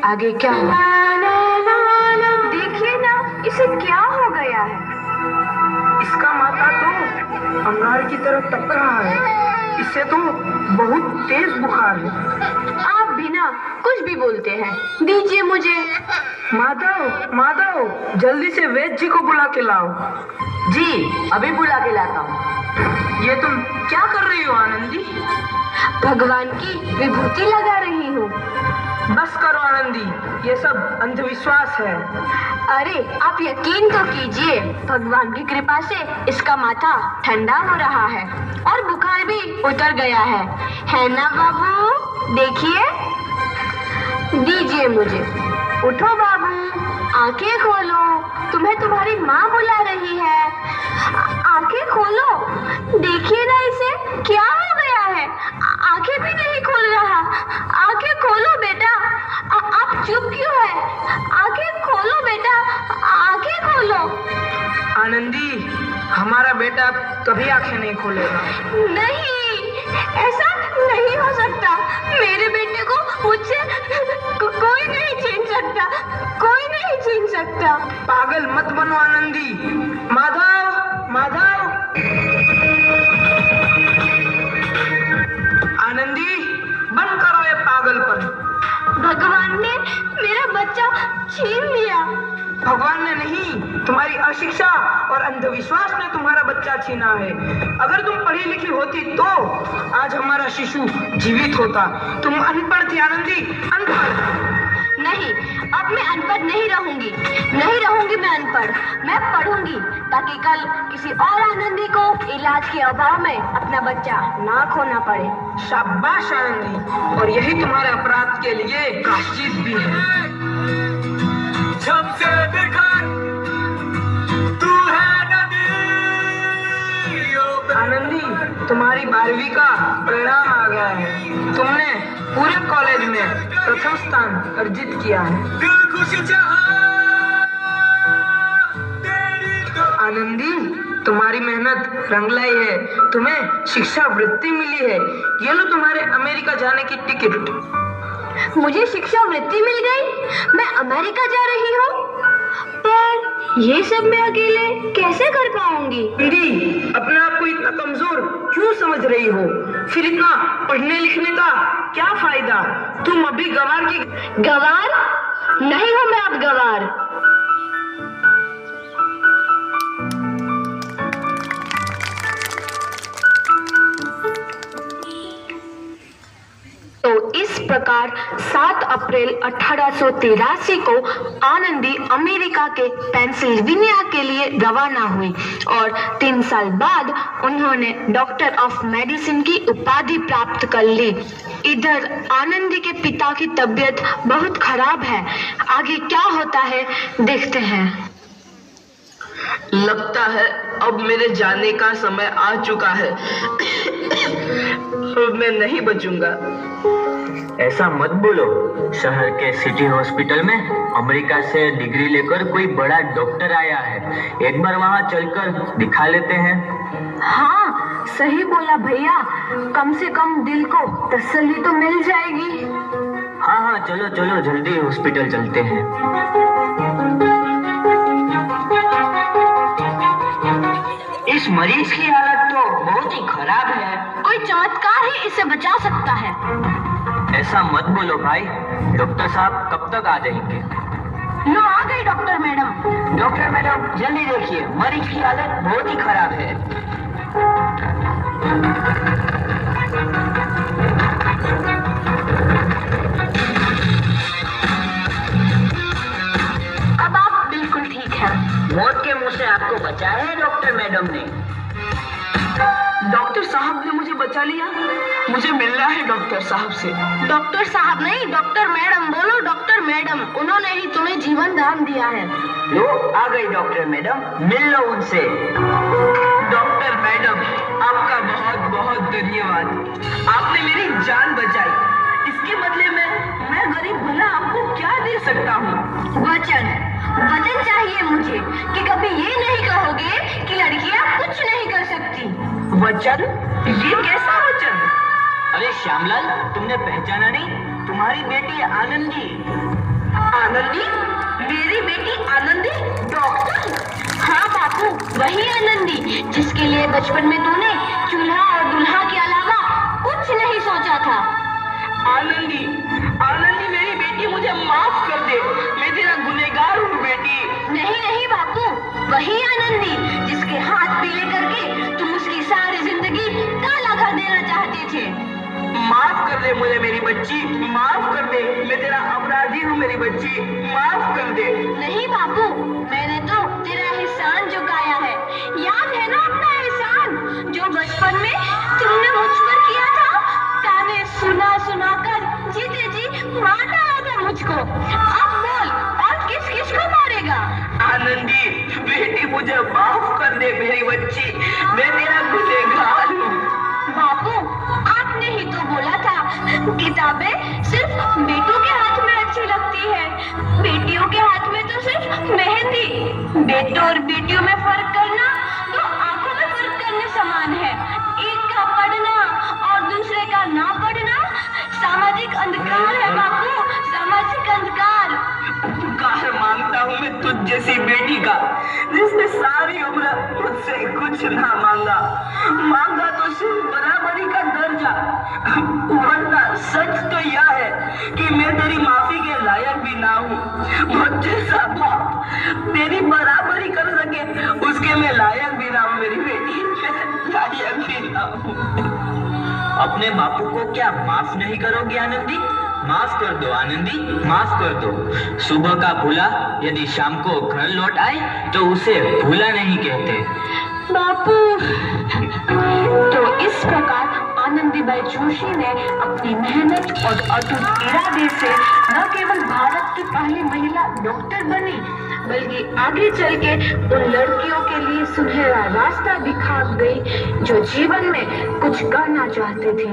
आगे क्या हुआ? देखिए ना, इसे क्या हो गया है? इसका माथा तो अंगार की तरफ तप रहा है। इससे तो बहुत तेज बुखार है। आप बिना कुछ भी बोलते हैं। दीजिए मुझे। माधव, माधव, जल्दी से वैद्य जी को बुला के लाओ। जी, अभी बुला के लाता हूँ। ये तुम क्या कर रही हो आनंदी? भगवान की विभूति लगा रही हूँ। बस करो आनंदी, ये सब अंधविश्वास है। अरे आप यकीन तो कीजिए, भगवान की कृपा से इसका माथा ठंडा हो रहा है और बुखार भी उतर गया है ना बाबू? देखिए, दीजिए मुझे। उठो बाबू, आंखें खोलो, तुम्हें तुम्हारी माँ बुला रही है। आंखें खोलो, देखिए ना इसे क्या हो गया है। आंखें भी नहीं खोल रहा। आंखें खोलो बेटा। आप चुप क्यों है? आंखें खोलो बेटा, आंखें खोलो। आनंदी, हमारा बेटा कभी आंखें नहीं खोलेगा। नहीं, ऐसा नहीं हो सकता। मेरे बेटे को मुझसे कोई नहीं छीन सकता, कोई नहीं छीन सकता। पागल मत बनो आनंदी। माधव, माधव, आनंदी, बंद करो ये पागलपन। भगवान ने मेरा बच्चा छीन लिया। भगवान ने नहीं, तुम्हारी अशिक्षा और अंधविश्वास ने तुम्हारा बच्चा छीना है। अगर तुम पढ़ी लिखी होती तो आज हमारा शिशु जीवित होता। तुम अनपढ़ थी आनंदी, अनपढ़। नहीं, अब मैं अनपढ़ नहीं रहूंगी। नहीं रहूंगी मैं अनपढ़। मैं पढ़ूंगी ताकि कल किसी और आनंदी को इलाज के अभाव में अपना बच्चा ना खोना पड़े। शाबाश आनंदी, और यही तुम्हारे अपराध के लिए प्रायश्चित भी है। जब से देखा तू है नदी। आनंदी, तुम्हारी 12वीं का परिणाम आ गया है। तुमने पूरे कॉलेज में प्रथम स्थान अर्जित किया है। दिल खुशी चाहा तेरी तो आनंदी, तुम्हारी मेहनत रंग लाई है। तुम्हें शिक्षा वृत्ति मिली है। ये लो तुम्हारे अमेरिका जाने की टिकट। मुझे शिक्षा वृत्ति मिल गई। मैं अमेरिका जा रही हूँ, पर ये सब मैं अकेले कैसे कर पाऊंगी? आनंदी, अपने आप को इतना कमजोर क्यों समझ रही हो? फिर इतना पढ़ने लिखने का क्या फायदा? तुम अभी गंवार की। गंवार नहीं हूँ मैं अब गंवार। तो इस प्रकार 7 अप्रैल 1883 को आनंदी अमेरिका के पेंसिल्वेनिया के लिए रवाना हुई और 3 साल बाद उन्होंने डॉक्टर ऑफ मेडिसिन की उपाधि प्राप्त कर ली। इधर आनंदी के पिता की तबीयत बहुत खराब है। आगे क्या होता है देखते हैं। लगता है अब मेरे जाने का समय आ चुका है। अब मैं नहीं बचूंगा। ऐसा मत बोलो। शहर के सिटी हॉस्पिटल में अमेरिका से डिग्री लेकर कोई बड़ा डॉक्टर आया है। एक बार वहाँ चलकर दिखा लेते हैं। हाँ, सही बोला भैया। कम से कम दिल को तसल्ली तो मिल जाएगी। हाँ हाँ, चलो चलो, जल्दी हॉस्पिटल चलते हैं। इस मरीज की हालत तो बहुत ही खराब है। कोई चमत्कार ही इसे बचा सकता है। ऐसा मत बोलो भाई। डॉक्टर साहब कब तक आ जाएंगे? लो आ गई डॉक्टर मैडम। डॉक्टर मैडम, जल्दी देखिए, मरीज की हालत बहुत ही खराब है। अब आप बिल्कुल ठीक हैं। मौत के मुंह से आपको बचाया है डॉक्टर मैडम ने। डॉक्टर साहब ने मुझे बचा लिया। मुझे मिलना है डॉक्टर साहब से। डॉक्टर साहब नहीं, डॉक्टर मैडम बोलो। डॉक्टर मैडम, उन्होंने ही तुम्हें जीवन दान दिया है। लो आ गई डॉक्टर मैडम, मिल लो उनसे। डॉक्टर मैडम, आपका बहुत बहुत धन्यवाद। आपने मेरी जान बचाई। इसके बदले में मैं गरीब भला आपको क्या दे सकता हूँ? वचन वचन चाहिए मुझे कि कभी ये नहीं कहोगे कि लड़कियां कुछ नहीं कर सकती। वचन? ये कैसा वचन? अरे श्यामलाल, तुमने पहचाना नहीं? तुम्हारी बेटी आनंदी। आनंदी? मेरी बेटी आनंदी डॉक्टर? हाँ बापू, वही आनंदी जिसके लिए बचपन में तूने चूल्हा और दूल्हा के अलावा कुछ नहीं सोचा था। आनंदी, आनंदी मेरी बेटी, मुझे माफ कर दे, मैं तेरा गुनहगार हूँ बेटी। नहीं नहीं बापू, वही आनंदी जिसके हाथ पीले करके तुम उसकी सारी जिंदगी काला कर देना चाहते थे। माफ कर दे मुझे मेरी बच्ची, माफ कर दे, मैं तेरा अपराधी हूँ मेरी बच्ची, माफ कर दे। नहीं बापू, मैंने तो तेरा एहसान चुकाया है। याद है ना अपना एहसान जो बचपन में तुमने मुझ पर किया था? ताने सुना सुना कर जीते जी मार डाला था मुझको। अब बोल, और किस किस को मारेगा? आनंदी बेटी, मुझे माफ कर दे मेरी बच्ची, मैं तेरा गुनहगार हूँ। बापू, आपने ही तो बोला था किताबें सिर्फ बेटों के हाथ में अच्छी लगती है, बेटियों के हाथ में तो सिर्फ मेहंदी। बेटों और बेटियों में फर्क करना तो आंखों में फर्क करने समान है। एक का पढ़ना और दूसरे का ना पढ़ना सामाजिक अंधकार है बापू, सामाजिक अंधकार। उपकार मांगता हूँ मैं तुझ जैसी बेटी का, जिसने सारी उम्र मुझसे कुछ ना मांगा, मांगा तो सिर्फ बराबरी का दर्जा। वरना सच तो यह है कि मैं तेरी माफी के लायक भी ना हूँ। मुझ जैसा बाप तेरी बराबरी कर सके उसके मैं लायक भी ना हूँ मेरी बेटी, मैं लायक भी ना हूँ। अपने बापू को क्या माफ नहीं करोगी आनंदी? माफ कर दो आनंदी, माफ कर दो। सुबह का भूला यदि शाम को घर लौट आए तो उसे भूला नहीं कहते। बापू, तो इस प्रकार आनंदीबाई जोशी ने अपनी मेहनत और अटूट इरादे से न केवल भारत की पहली महिला डॉक्टर बनी, बल्कि आगे चल के उन लड़कियों के लिए सुनहरा रास्ता दिखा गई जो जीवन में कुछ करना चाहते थे।